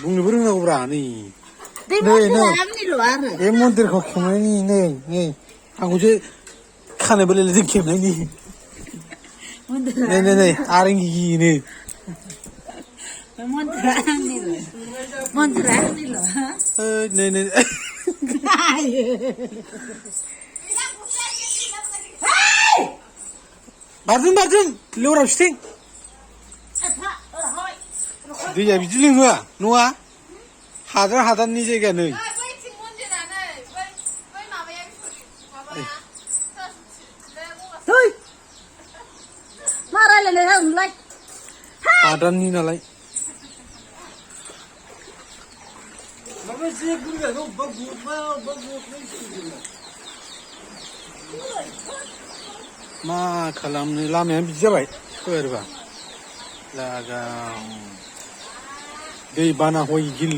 बुंनो रोंनांगौब्रा नै बे मन्दिरखौ खेबनायनि नै आंखौसो खानाय बोलायलायदों खेबनायनि नै आरेंगि गिनो नै बारजों लेवराव सिथिं दैया बिदि लोङा नङा हादाननि जायगा नै हादाननि नालाय मा खालामनो लामायानो बिदि जाबाय सोरबा लागाम दै बाना हयगिल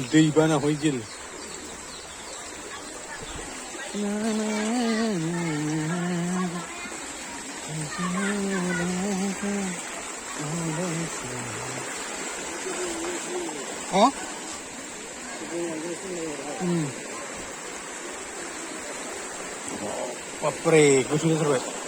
बापरे गोथौ जाथारबाय